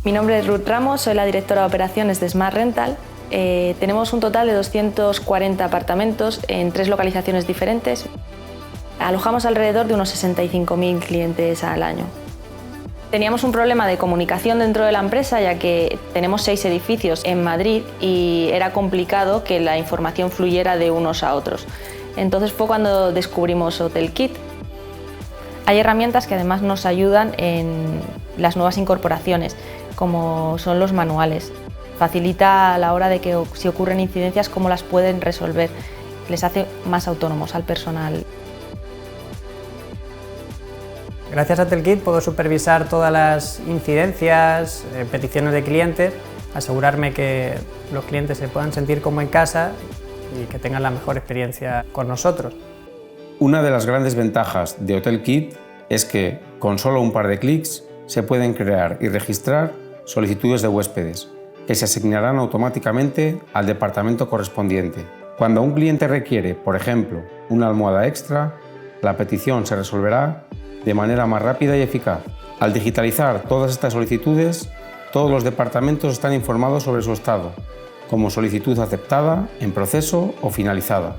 Mi nombre es Ruth Ramos, soy la directora de operaciones de Smart Rental. Tenemos un total de 240 apartamentos en 3 localizaciones diferentes. Alojamos alrededor de unos 65.000 clientes al año. Teníamos un problema de comunicación dentro de la empresa, ya que tenemos 6 edificios en Madrid y era complicado que la información fluyera de unos a otros. Entonces fue cuando descubrimos HotelKit. Hay herramientas que además nos ayudan en las nuevas incorporaciones, como son los manuales. Facilita a la hora de que si ocurren incidencias cómo las pueden resolver. Les hace más autónomos al personal. Gracias a HotelKit puedo supervisar todas las incidencias, peticiones de clientes, asegurarme que los clientes se puedan sentir como en casa y que tengan la mejor experiencia con nosotros. Una de las grandes ventajas de HotelKit es que con solo un par de clics se pueden crear y registrar solicitudes de huéspedes que se asignarán automáticamente al departamento correspondiente. Cuando un cliente requiere, por ejemplo, una almohada extra, la petición se resolverá de manera más rápida y eficaz. Al digitalizar todas estas solicitudes, todos los departamentos están informados sobre su estado, como solicitud aceptada, en proceso o finalizada.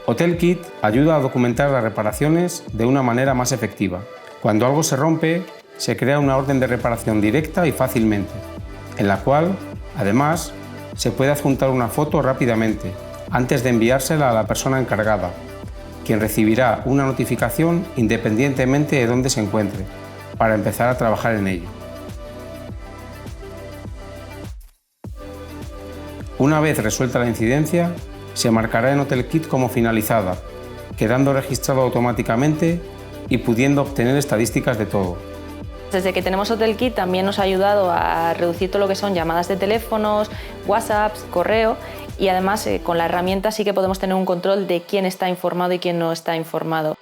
HotelKit ayuda a documentar las reparaciones de una manera más efectiva. Cuando algo se rompe, se crea una orden de reparación directa y fácilmente, en la cual, además, se puede adjuntar una foto rápidamente, antes de enviársela a la persona encargada, quien recibirá una notificación independientemente de dónde se encuentre, para empezar a trabajar en ello. Una vez resuelta la incidencia, se marcará en HotelKit como finalizada, quedando registrado automáticamente y pudiendo obtener estadísticas de todo. Desde que tenemos HotelKit también nos ha ayudado a reducir todo lo que son llamadas de teléfonos, WhatsApps, correo, y además con la herramienta sí que podemos tener un control de quién está informado y quién no está informado.